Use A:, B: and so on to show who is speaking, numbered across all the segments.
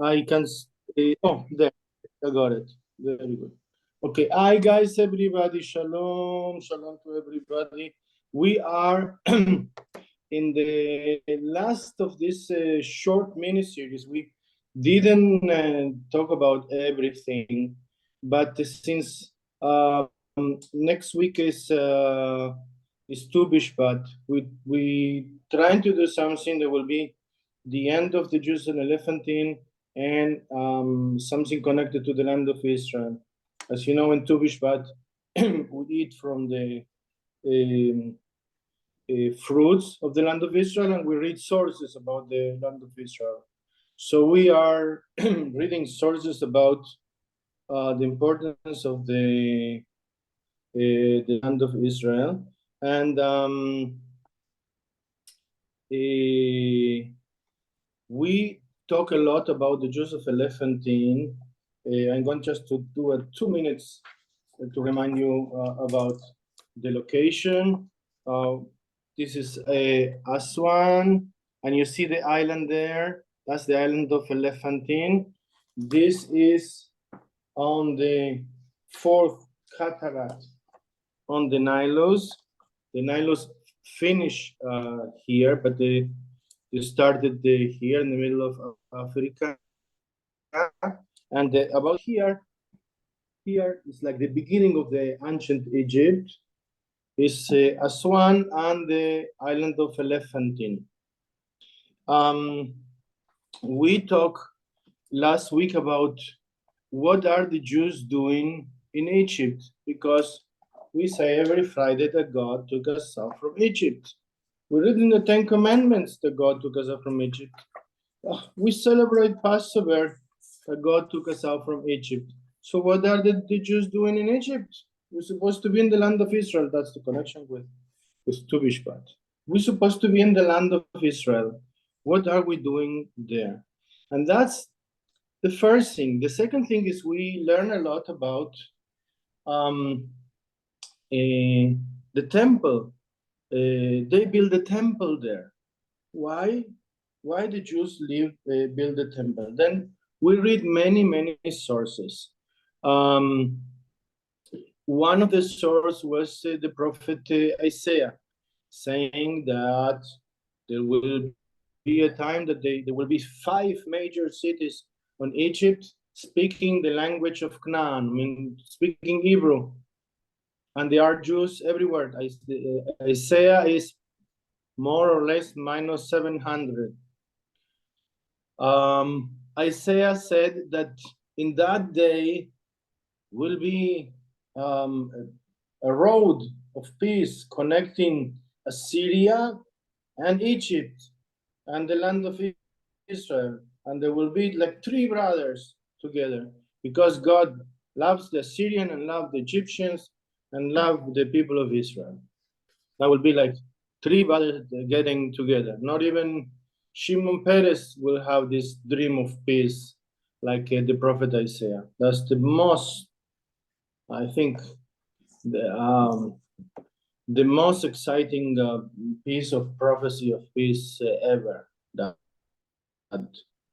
A: I can oh, there, I got it. Very good. Okay, hi guys, everybody. Shalom, shalom to everybody. We are in the last of this short mini series. We didn't talk about everything, but since next week is Tu Bishvat, we trying to do something that will be the end of the Jews and Elephantine, and something connected to the land of Israel. As you know, in Tu Bishvat, we eat from the fruits of the land of Israel, and we read sources about the land of Israel. So we are reading sources about the importance of the land of Israel, and we talk a lot about the Joseph Elephantine. I'm going just to do a 2 minutes to remind you about the location. This is Aswan, and you see the island there. That's the island of Elephantine. This is on the fourth cataract on the Nilos. The Nilos finish here, but they started here in the middle of Africa. And about here is like the beginning of the ancient Egypt, is Aswan and the island of Elephantine. We talked last week about what are the Jews doing in Egypt, because we say every Friday that God took us out from Egypt. We read in the Ten Commandments that God took us out from Egypt. We celebrate Passover that God took us out from Egypt. So what are the Jews doing in Egypt? We're supposed to be in the land of Israel. That's the connection with Tu Bishvat. We're supposed to be in the land of Israel. What are we doing there? And that's the first thing. The second thing is we learn a lot about the temple. They build a temple there. Why? Why the Jews build a temple? Then we read many sources. One of the sources was the prophet Isaiah, saying that there will be a time that there will be 5 major cities on Egypt speaking the language of Canaan, I mean, speaking Hebrew. And there are Jews everywhere. Isaiah is more or less minus 700. Isaiah said that in that day will be a road of peace connecting Assyria and Egypt and the land of Israel. And there will be like 3 brothers together, because God loves the Assyrian and loves the Egyptians and loves the people of Israel. That will be like 3 brothers getting together. Not even Shimon Peres will have this dream of peace like the prophet Isaiah. That's the most, I think, the most exciting piece of prophecy of peace ever. That there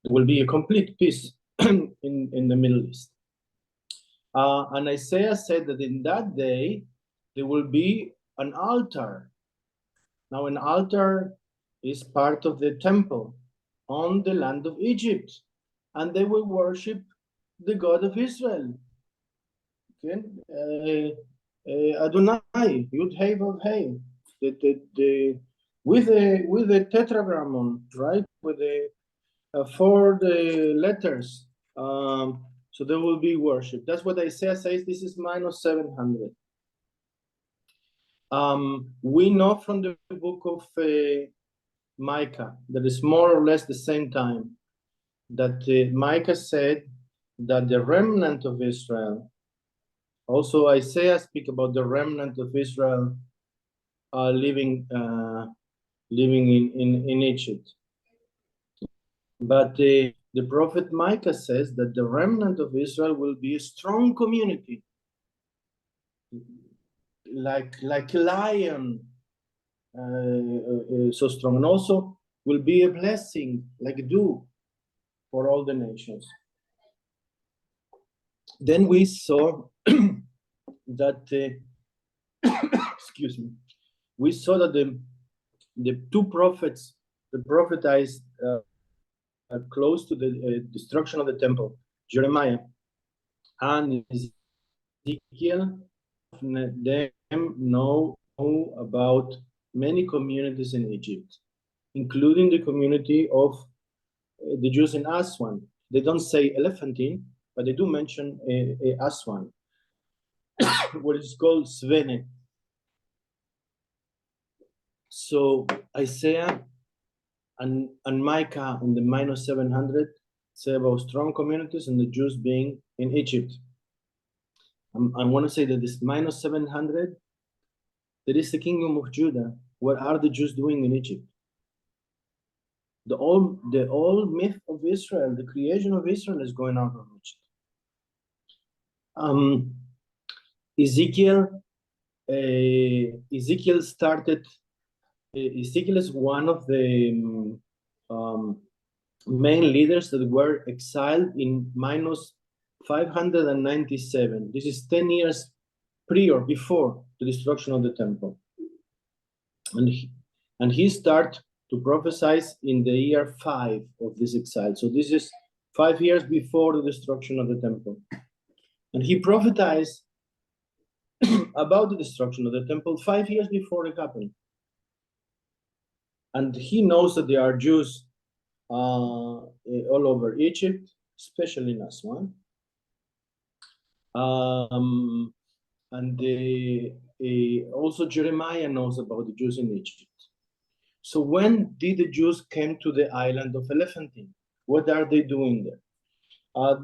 A: will be a complete peace in the Middle East. And Isaiah said that in that day there will be an altar. Now, an altar is part of the temple on the land of Egypt, and they will worship the God of Israel. Okay, Adonai, Yud Hey Vav Hey, with the tetragrammaton, right? With the 4 letters. So there will be worship. That's what Isaiah says. This is minus 700. We know from the book of Micah that is more or less the same time that Micah said that the remnant of Israel, also Isaiah speak about the remnant of Israel living in Egypt. But the prophet Micah says that the remnant of Israel will be a strong community, like a lion, so strong, and also will be a blessing like dew. for all the nations. Then we saw that, excuse me, we saw that the two prophets, the prophetized close to the destruction of the temple, Jeremiah and Ezekiel, them know about many communities in Egypt, including the community of the Jews in Aswan. They don't say Elephantine, but they do mention Aswan, what is called Svene. So Isaiah and Micah in the -700 say about strong communities and the Jews being in Egypt. I want to say that this -700, that is the kingdom of Judah. What are the Jews doing in Egypt? The old myth of Israel, the creation of Israel, is going out of Egypt. Ezekiel started. Ezekiel is one of the main leaders that were exiled in -597. This is 10 years before the destruction of the temple. And he started to prophesy in the year 5 of this exile. So this is 5 years before the destruction of the temple. And he prophesied about the destruction of the temple 5 years before it happened. And he knows that there are Jews all over Egypt, especially in Aswan. And also Jeremiah knows about the Jews in Egypt. So when did the Jews came to the island of Elephantine? What are they doing there?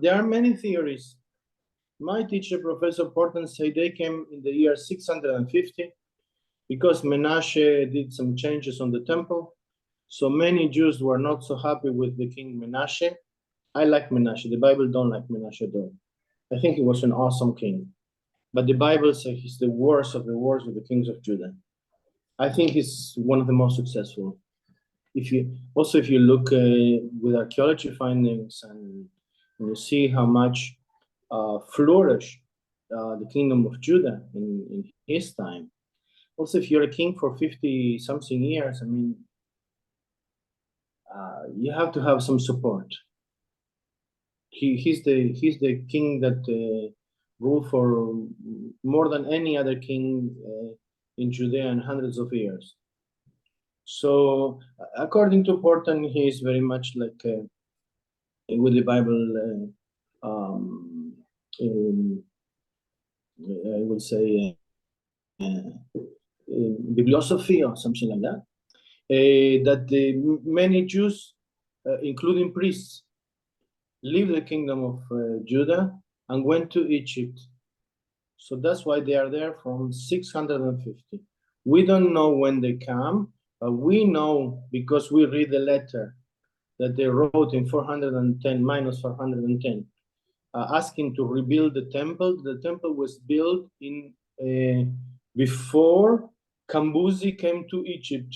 A: There are many theories. My teacher, Professor Portman, say they came in the year 650 because Menashe did some changes on the temple. So many Jews were not so happy with the king Menashe. I like Menashe. The Bible don't like Menashe though. I think he was an awesome king. But the Bible says he's the worst of the worst of the kings of Judah. I think he's one of the most successful. If you look with archaeology findings and you see how much flourished the kingdom of Judah in his time. Also, if you're a king for 50-something years, I mean, you have to have some support. He's the king that ruled for more than any other king in Judea in hundreds of years. So, according to Porton, he is very much like with the Bible. I would say bibliosophy or something like that. That many Jews, including priests, leave the kingdom of Judah and went to Egypt. So that's why they are there from 650. We don't know when they come, but we know because we read the letter that they wrote in 410, -410, asking to rebuild the temple. The temple was built in before Cambyses came to Egypt.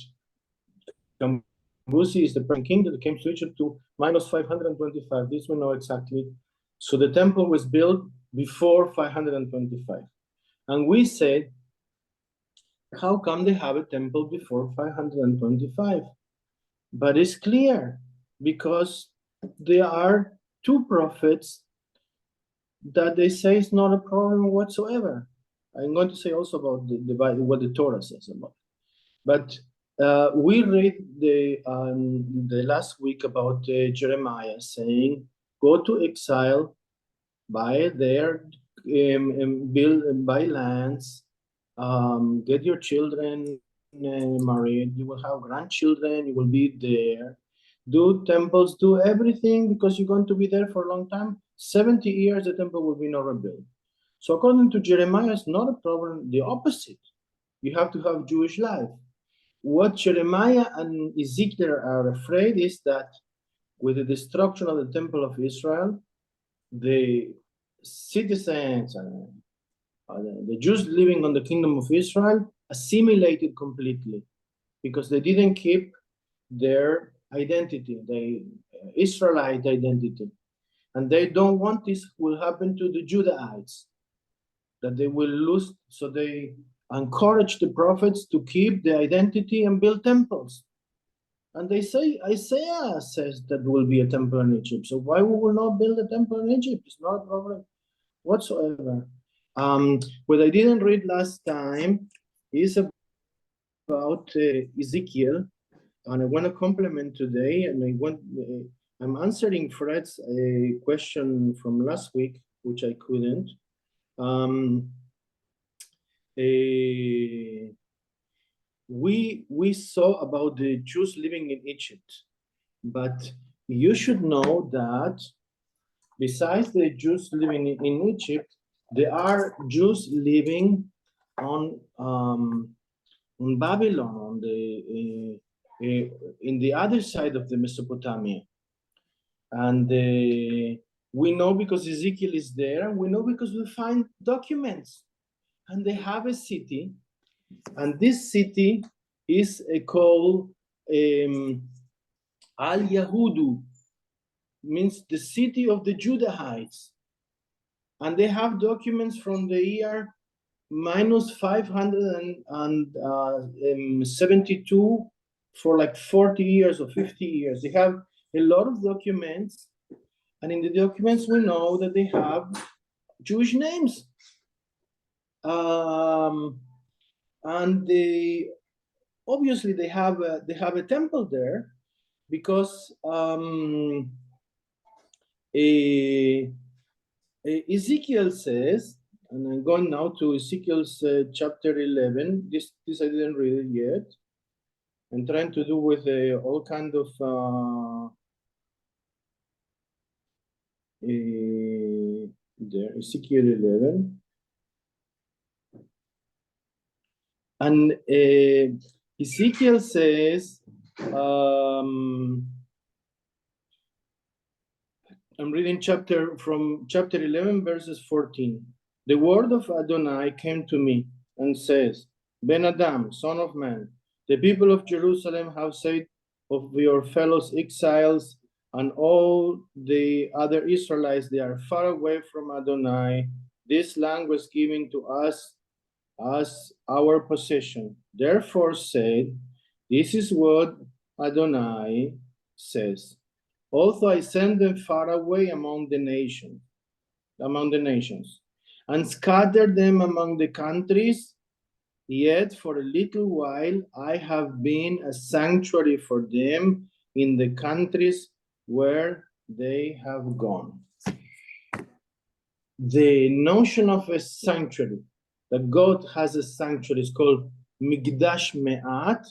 A: Cambyses is the present king that came to Egypt to -525. This we know exactly. So the temple was built before 525. And we said, how come they have a temple before 525? But it's clear, because there are two prophets that they say is not a problem whatsoever. I'm going to say also about the Bible, what the Torah says about it. But we read the last week about Jeremiah saying, go to exile, buy there, buy lands, get your children married, you will have grandchildren, you will be there, do temples, do everything, because you're going to be there for a long time. 70 years, the temple will be not rebuilt. So according to Jeremiah, it's not a problem, the opposite. You have to have Jewish life. What Jeremiah and Ezekiel are afraid is that with the destruction of the temple of Israel, the citizens and the Jews living on the kingdom of Israel assimilated completely, because they didn't keep their identity. Israelite identity. And they don't want this will happen to the Judahites, that they will lose. So they encourage the prophets to keep the identity and build temples. And they say, Isaiah says that there will be a temple in Egypt. So why we will not build a temple in Egypt? It's not a problem whatsoever. What I didn't read last time is about Ezekiel, and I want to compliment today, and I'm answering Fred's question from last week, which I couldn't. We saw about the Jews living in Egypt, but you should know that besides the Jews living in Egypt, there are Jews living on Babylon, on the in the other side of the Mesopotamia. And we know because Ezekiel is there, and we know because we find documents. And they have a city, and this city is called Al-Yahudu, means the city of the Judahites. And they have documents from the year minus 572 for like 40 years or 50 years. They have a lot of documents, and in the documents we know that they have Jewish names. And obviously they have a temple there because Ezekiel says, and I'm going now to Ezekiel's chapter 11. This I didn't read it yet. I'm trying to do with all kind of there, Ezekiel 11. And Ezekiel says, I'm reading from chapter 11, verses 14. The word of Adonai came to me and says, Ben Adam, son of man, the people of Jerusalem have said of your fellows exiles and all the other Israelites, they are far away from Adonai. This land was given to us as our possession. Therefore said, this is what Adonai says. Also I send them far away among the nations, and scattered them among the countries. Yet for a little while I have been a sanctuary for them in the countries where they have gone. The notion of a sanctuary, that God has a sanctuary, is called Mikdash Me'at.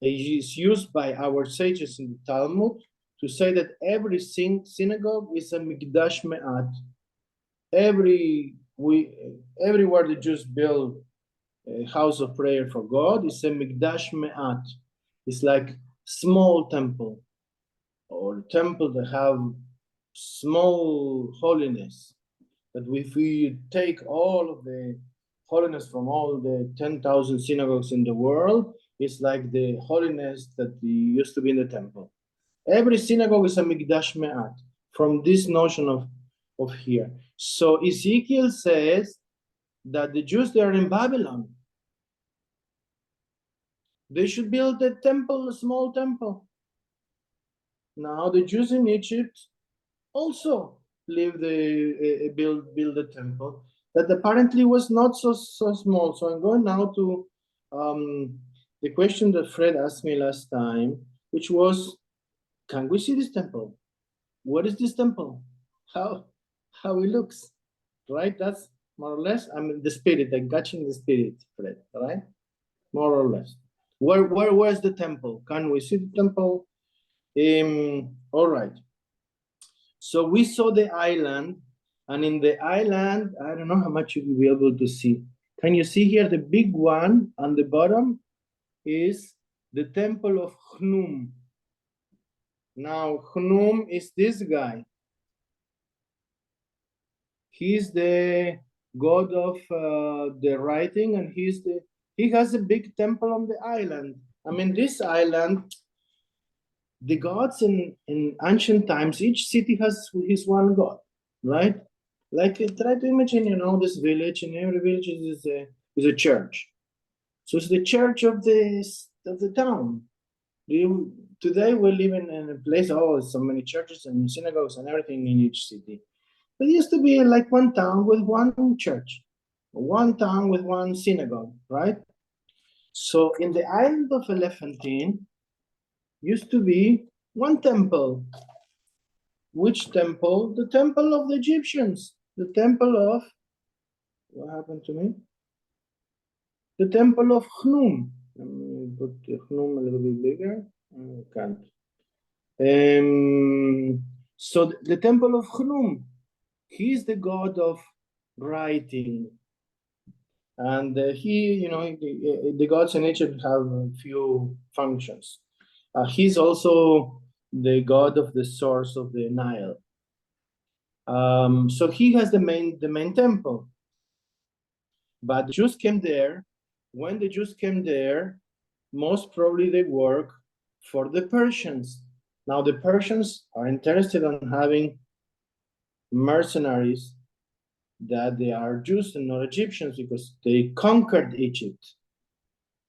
A: It is used by our sages in the Talmud to say that every synagogue is a Mikdash Me'at. Everywhere the Jews build a house of prayer for God is a Mikdash Me'at. It's like small temple, or temple that have small holiness. That if we take all of the holiness from all the 10,000 synagogues in the world, it's like the holiness that used to be in the temple. Every synagogue is a Mikdash Me'at, from this notion of here. So Ezekiel says that the Jews, they are in Babylon. They should build a temple, a small temple. Now the Jews in Egypt also build a temple that apparently was not so small. So I'm going now to the question that Fred asked me last time, which was, can we see this temple? What is this temple? How it looks, right? That's more or less. I'm in the spirit. I'm catching the spirit, Fred. Right? More or less. Where's the temple? Can we see the temple? All right. So we saw the island, and in the island, I don't know how much you will be able to see. Can you see here the big one on the bottom is the temple of Chnum. Now Chnum is this guy. He's the god of the writing, and he has a big temple on the island. I mean, this island, the gods in ancient times, each city has his one god, right? Like try to imagine, this village, and every village is a church. So it's the church of the town. Today we live in a place, so many churches and synagogues and everything in each city. It used to be like one town with one church, one town with one synagogue, right? So in the island of Elephantine used to be one temple. Which temple? The temple of the Egyptians. The temple of, what happened to me? The temple of Khnum. Let me put Khnum a little bit bigger. I can't. So the temple of Khnum, he is the god of writing. And the gods in Egypt have a few functions. He's also the god of the source of the Nile. So he has the main temple. But the Jews came there. When the Jews came there, most probably they work for the Persians. Now the Persians are interested in having mercenaries that they are Jews and not Egyptians because they conquered Egypt.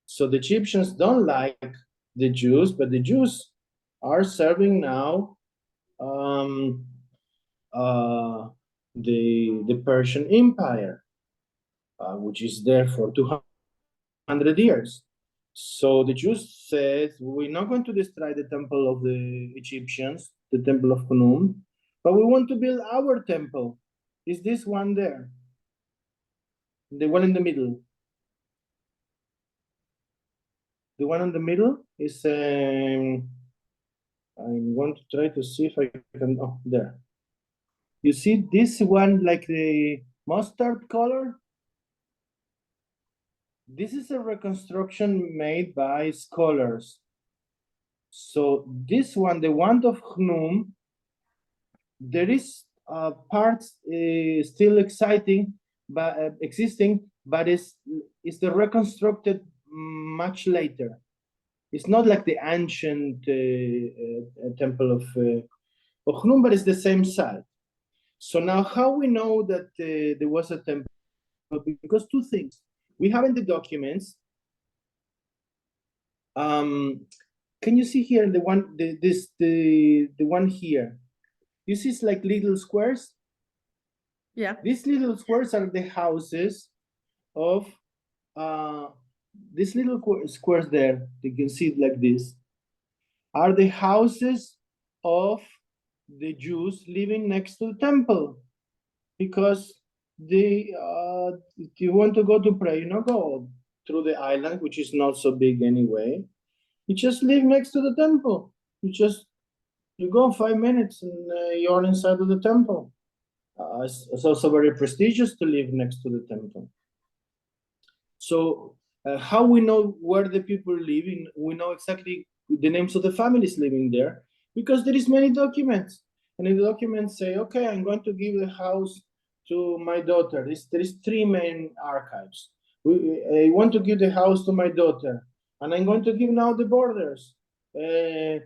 A: So the Egyptians don't like the Jews, but the Jews are serving now the Persian Empire, which is there for 200 years. So the Jews said, we're not going to destroy the temple of the Egyptians, the temple of Khnum, but we want to build our temple. Is this one there? The one in the middle. The one in the middle is, I'm going to try to see if I can, there. You see this one like the mustard color? This is a reconstruction made by scholars. So this one, the one of Khnum, there is parts still existing, but it's the reconstructed much later. It's not like the ancient temple of Khnum, but it's the same site. So now how we know that there was a temple? Because two things. We have in the documents, can you see here the one, the one here? You see it's like little squares?
B: Yeah.
A: These little squares are the houses of, these little squares there, you can see it like this, are the houses of the Jews living next to the temple. Because if you want to go to pray, go through the island, which is not so big anyway. You just live next to the temple. You go 5 minutes and you're inside of the temple. It's also very prestigious to live next to the temple. So how we know where the people live in? We know exactly the names of the families living there because there is many documents. And the documents say, okay, I'm going to give the house to my daughter. There is 3 main archives. I want to give the house to my daughter, and I'm going to give now the borders. In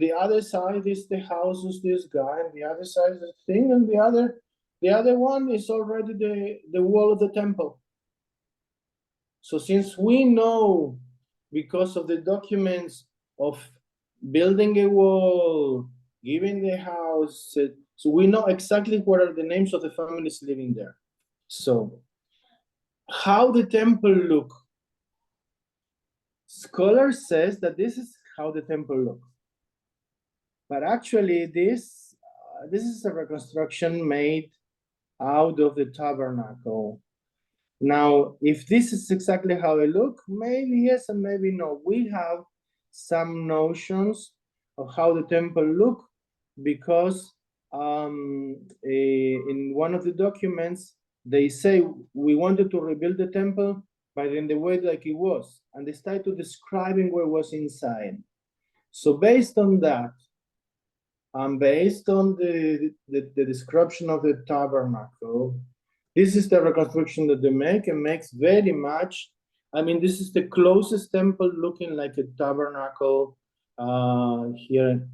A: the other side is the house of this guy, and the other side is the thing, and the other one is already the wall of the temple. So since we know, because of the documents of building a wall, giving the house, so we know exactly what are the names of the families living there. So how the temple look? Scholars says that this is how the temple looks. But actually this is a reconstruction made out of the tabernacle. Now, if this is exactly how it looks, maybe yes and maybe no. We have some notions of how the temple looked because in one of the documents, they say we wanted to rebuild the temple, but in the way like it was. And they start to describing what was inside. So based on that, and based on the description of the tabernacle, this is the reconstruction that they make, and makes very much, this is the closest temple looking like a tabernacle Here,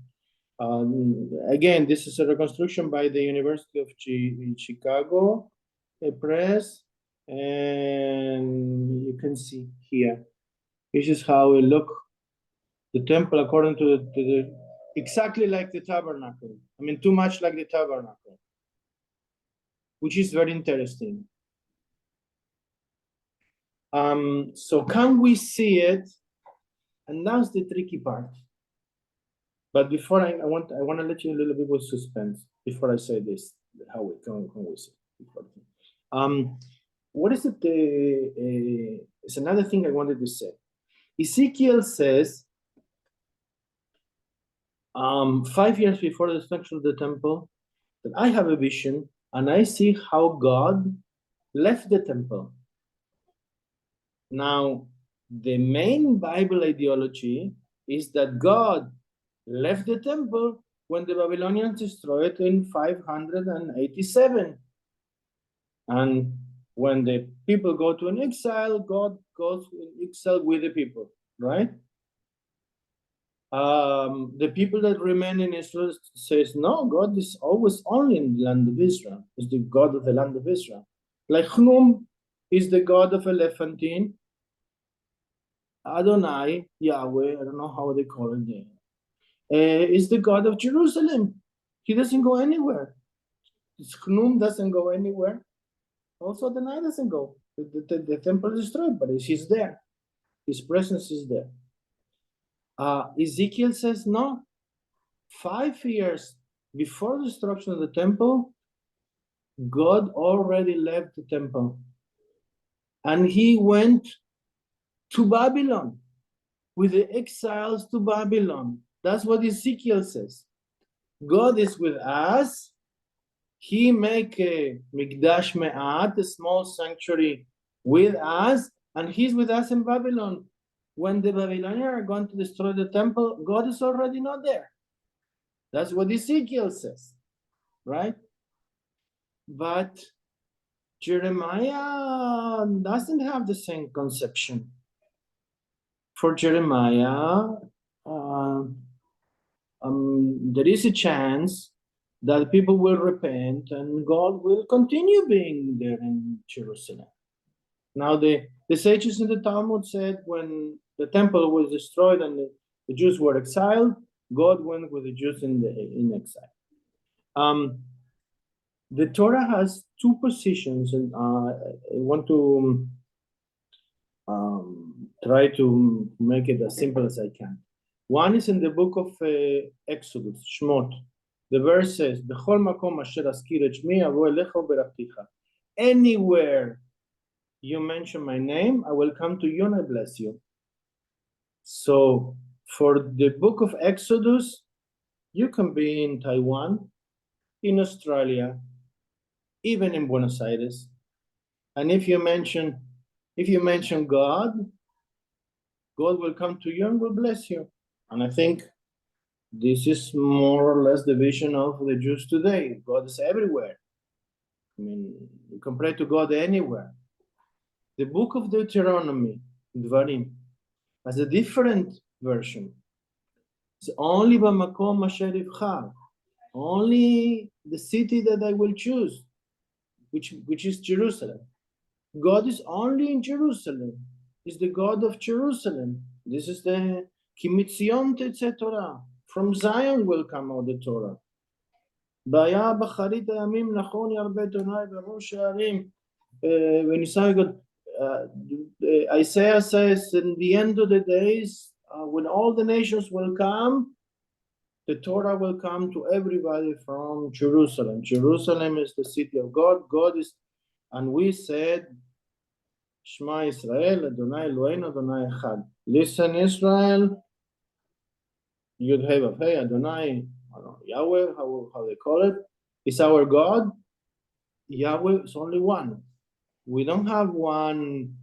A: again, this is a reconstruction by the University of Chicago Press, and you can see here. This is how it look. The temple, according to the exactly like the tabernacle. I mean, too much like the tabernacle, which is very interesting. So can we see it? And that's the tricky part. But before I want to let you a little bit with suspense before I say this, how we can we see it. What is it? It's another thing I wanted to say. Ezekiel says, 5 years before the destruction of the temple, that I have a vision and I see how God left the temple. Now, the main Bible ideology is that God left the temple when the Babylonians destroyed it in 587. And when the people go to an exile, God goes in exile with the people, right? The people that remain in Israel says, no, God is always only in the land of Israel. Is the God of the land of Israel. Like Hnum is the God of Elephantine. Adonai, Yahweh, I don't know how they call it there, is the God of Jerusalem. He doesn't go anywhere. Hnum doesn't go anywhere. Also, Adonai doesn't go. The temple is destroyed, but he's there. His presence is there. Ezekiel says, no, 5 years before the destruction of the temple, God already left the temple. And he went to Babylon, with the exiles to Babylon. That's what Ezekiel says. God is with us. He make a Mikdash Me'at, a small sanctuary with us, and he's with us in Babylon. When the Babylonians are going to destroy the temple, God is already not there. That's what Ezekiel says, right? But Jeremiah doesn't have the same conception. For Jeremiah, there is a chance that people will repent and God will continue being there in Jerusalem. Now, the sages in the Talmud said when the temple was destroyed and the Jews were exiled, God went with the Jews in exile. The Torah has two positions, and I want to try to make it as simple as I can. One is in the book of Exodus, Shmot. The verse says, "B'chol makom asher askir et shmi avo elecha uberakticha." Anywhere you mention my name, I will come to you and I bless you. So for the book of Exodus, you can be in Taiwan, in Australia, even in Buenos Aires. And if you mention God, God will come to you and will bless you. And I think this is more or less the vision of the Jews today. God is everywhere. I mean, you can pray to God anywhere. The book of Deuteronomy, Dvarim, has a different version. It's only b'makom asher ivchar, only the city that I will choose, which is Jerusalem. God is only in Jerusalem. He's the God of Jerusalem. This is the Ki mitzion tetzeh Torah. From Zion will come out the Torah. Baya b'charit hayamim nachon yarbeh Adonai b'rosh ha'arim. When you say God, Isaiah says, in the end of the days, when all the nations will come, the Torah will come to everybody from Jerusalem. Jerusalem is the city of God. God is, and we said, Shema Israel, Adonai Eloheinu, Adonai Echad. Listen, Israel, Yud Hei Vav Hei, Adonai, Yahweh, how they call it, is our God. Yahweh is only one. We don't have one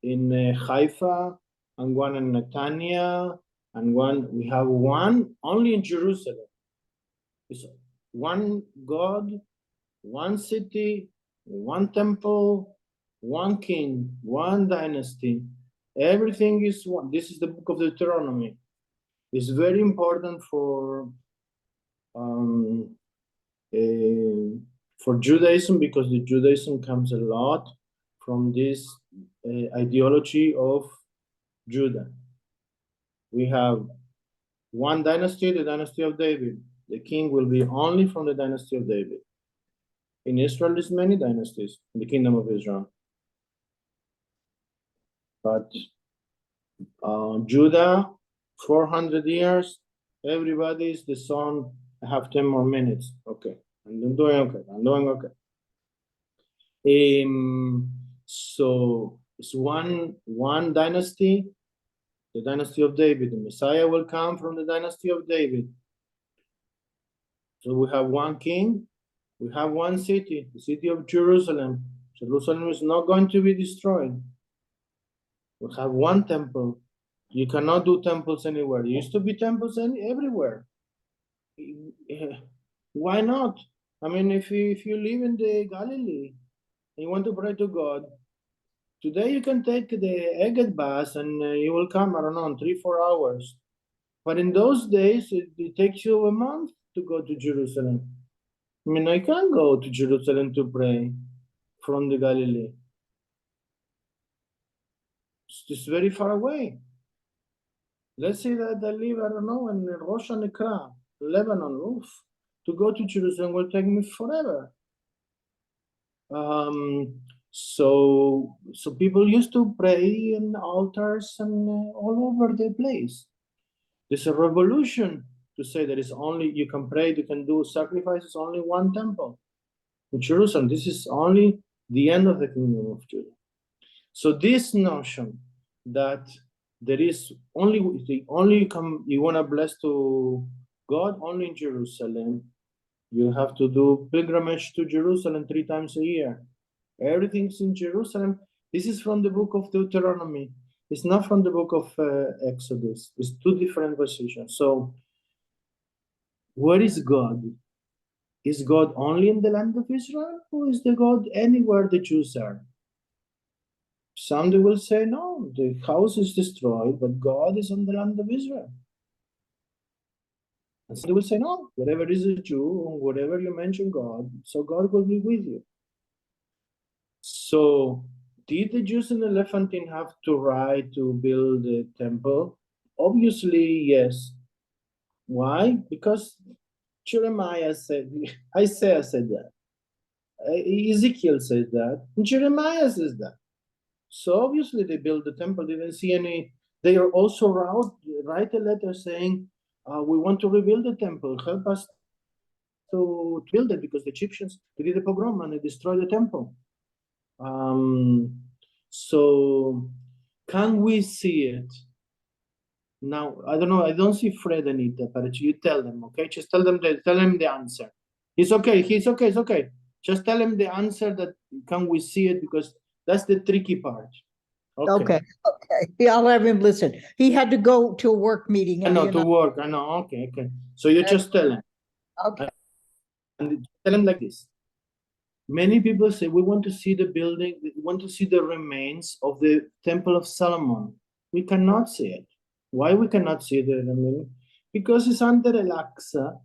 A: in Haifa and one in Netanya and one. We have one only in Jerusalem. It's one God, one city, one temple, one king, one dynasty. Everything is one. This is the book of Deuteronomy. It's very important for Judaism, because the Judaism comes a lot from this ideology of Judah. We have one dynasty, the dynasty of David. The king will be only from the dynasty of David. In Israel, there's many dynasties in the kingdom of Israel. But Judah, 400 years, everybody is the son. I have 10 more minutes. Okay, I'm doing okay. I'm doing okay. So it's one dynasty, the dynasty of David. The Messiah will come from the dynasty of David. So we have one king, we have one city, the city of Jerusalem. Jerusalem is not going to be destroyed. We have one temple. You cannot do temples anywhere. There used to be temples everywhere. Why not? I mean, if you live in the Galilee and you want to pray to God, today you can take the Egged bus and you will come, I don't know, in 3-4 hours. But in those days, it takes you a month to go to Jerusalem. I mean, I can't go to Jerusalem to pray from the Galilee. It's just very far away. Let's say that I live, I don't know, in Rosh Hanekra, Lebanon, oof. To go to Jerusalem will take me forever. So people used to pray in altars and all over the place. There's a revolution to say that it's only, you can pray, you can do sacrifices, only one temple in Jerusalem. This is only the end of the kingdom of Judah. So this notion that there is only you want to bless to God only in Jerusalem, you have to do pilgrimage to Jerusalem 3 times a year. Everything's in Jerusalem. This is from the book of Deuteronomy. It's not from the book of Exodus. It's 2 different positions. So where is God? Is God only in the land of Israel, or is the God anywhere the Jews are? Some they will say, no, the house is destroyed, but God is on the land of Israel. And some they will say, no, wherever is a Jew, wherever you mention God, so God will be with you. So did the Jews in Elephantine have to right to build the temple? Obviously, yes. Why? Because Jeremiah said, Isaiah said that, Ezekiel said that, and Jeremiah says that. So obviously they built the temple. They didn't see any. They are also write a letter saying, we want to rebuild the temple. Help us to build it, because the Egyptians, they did a pogrom and they destroyed the temple. So can we see it? Now, I don't know, I don't see Fred and Ita, but you tell them, okay? Just tell him the answer. It's okay. Just tell him the answer, that can we see it, because that's the tricky part.
B: Okay. Yeah, I'll have him listen. He had to go to a work meeting.
A: I know, to work. I know. Okay. So you just tell him.
B: Okay.
A: And tell him like this. Many people say, we want to see the building, we want to see the remains of the Temple of Solomon. We cannot see it. Why we cannot see the remains? Because it's under Al-Aqsa,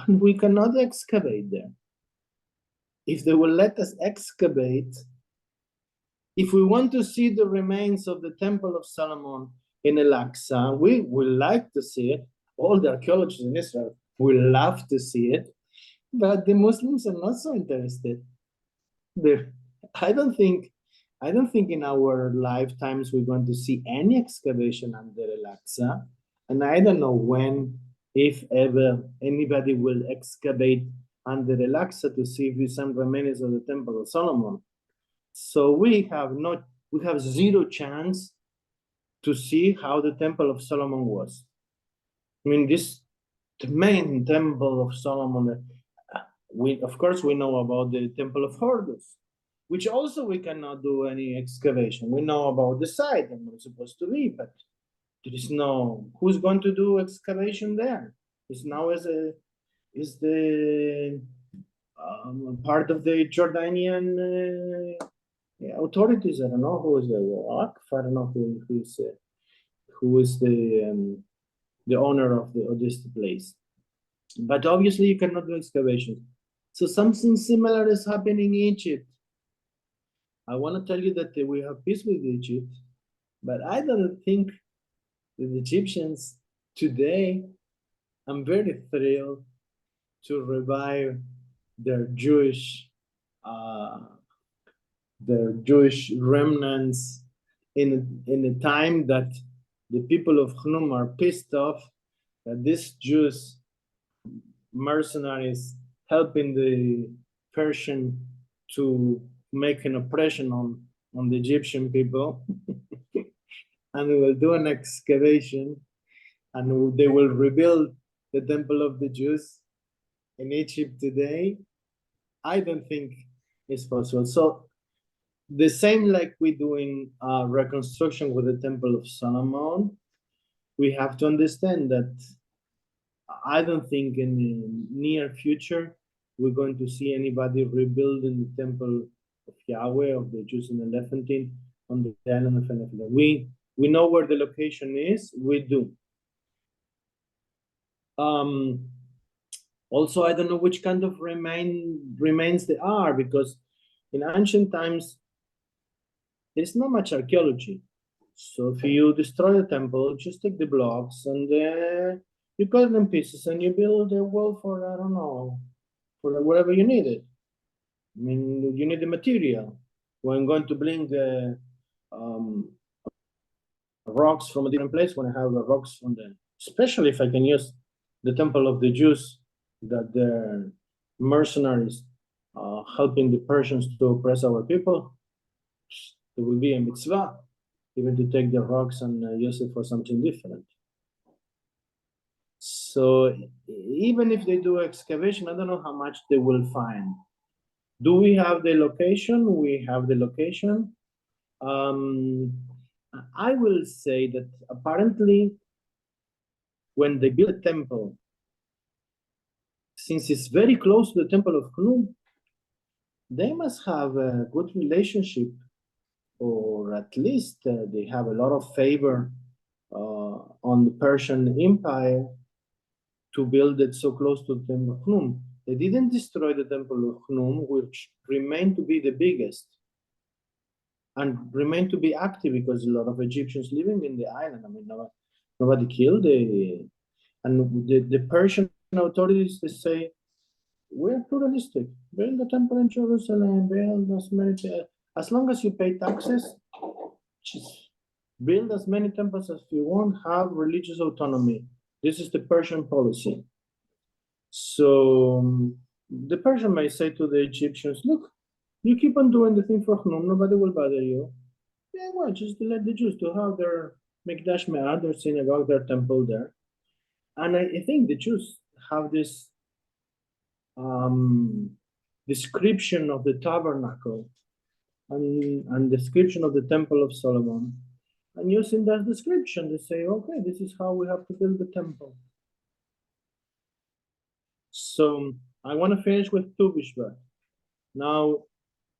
A: and we cannot excavate there. If they will let us excavate, if we want to see the remains of the Temple of Solomon in Al-Aqsa, we will like to see it. All the archaeologists in Israel will love to see it, but the Muslims are not so interested. I don't think in our lifetimes we're going to see any excavation under Al-Aqsa, and I don't know when, if ever, anybody will excavate under Al-Aqsa to see if there's some remains of the Temple of Solomon. So we have zero chance to see how the Temple of Solomon was. I mean, the main Temple of Solomon, of course we know about the Temple of Horus, which also we cannot do any excavation. We know about the site and where it's supposed to be, but there is no, who's going to do excavation there? It's now is the part of the Jordanian authorities. I don't know who is the Waqf. I don't know who is the the owner of this place. But obviously you cannot do excavations. So something similar is happening in Egypt. I want to tell you that we have peace with Egypt, but I don't think the Egyptians today, I'm very thrilled to revive their Jewish remnants in a time that the people of Chnum are pissed off that these Jews mercenaries helping the Persian to make an oppression on the Egyptian people. And we will do an excavation and they will rebuild the temple of the Jews in Egypt today. I don't think it's possible. So the same like we do in reconstruction with the Temple of Solomon, we have to understand that I don't think in the near future we're going to see anybody rebuilding the temple of Yahweh of the Jews in Elephantine on the island of Elephantine. We know where the location is. We do. Also, I don't know which kind of remains there are, because in ancient times there's not much archaeology. So if you destroy the temple, just take the blocks and you cut them pieces and you build a wall for, I don't know, for whatever you need it. I mean, you need the material. When I'm going to bring the rocks from a different place, when I have the rocks from the, especially if I can use the temple of the Jews, that they're mercenaries helping the Persians to oppress our people, it will be a mitzvah, even to take the rocks and use it for something different. So even if they do excavation, I don't know how much they will find. Do we have the location? We have the location. I will say that apparently when they build a temple, since it's very close to the temple of Chnum, they must have a good relationship, or at least they have a lot of favor on the Persian Empire to build it so close to the temple of Chnum. They didn't destroy the temple of Chnum, which remained to be the biggest and remained to be active because a lot of Egyptians living in the island. I mean, nobody killed the Persian authorities. They say, we're pluralistic. Build the temple in Jerusalem, build as many, as long as you pay taxes, just build as many temples as you want, have religious autonomy. This is the Persian policy. So the Persian may say to the Egyptians, look, you keep on doing the thing for Chnum, nobody will bother you. Yeah, well, just to let the Jews to have their Mikdash Me'ad, their synagogue, their temple there. And I think the Jews have this description of the tabernacle and description of the temple of Solomon. And using that description, they say, okay, this is how we have to build the temple. So I want to finish with Tu B'Shvat. Now,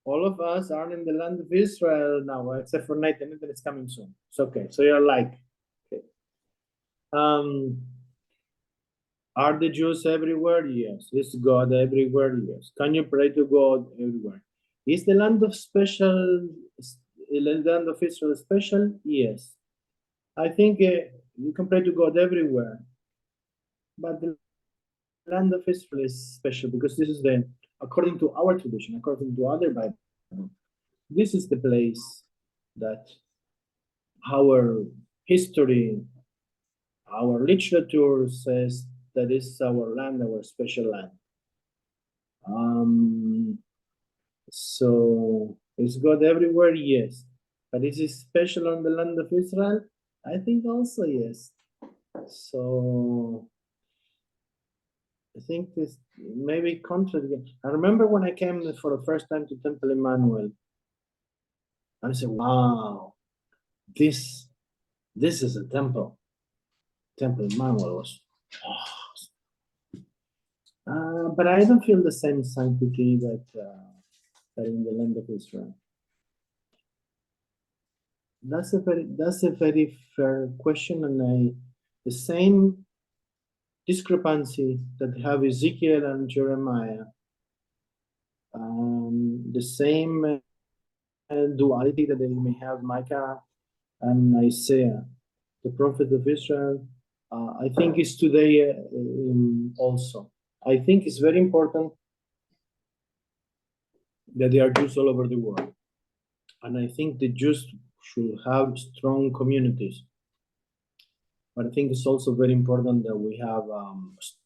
A: all of us are in the land of Israel now, except for Nathan. Nathan is coming soon. It's okay. So you're like, okay. Are the Jews everywhere? Yes. Is God everywhere? Yes. Can you pray to God everywhere? Is the land of Israel special? Yes. I think you can pray to God everywhere, but the land of Israel is special because this is according to our tradition, according to other Bible, this is the place that our history, our literature says that this is our land, our special land. So is God everywhere? Yes. But is it special on the land of Israel? I think also yes. So I think this maybe contradict. I remember when I came for the first time to Temple Emmanuel, and I said, wow, this is a temple. Temple Emmanuel was, but I don't feel the same sanctity that in the land of Israel. That's a very fair question, and the same discrepancy that have Ezekiel and Jeremiah, the same duality that they may have Micah and Isaiah, the prophet of Israel, I think is today also. I think it's very important that they are Jews all over the world. And I think the Jews should have strong communities. But I think it's also very important that we have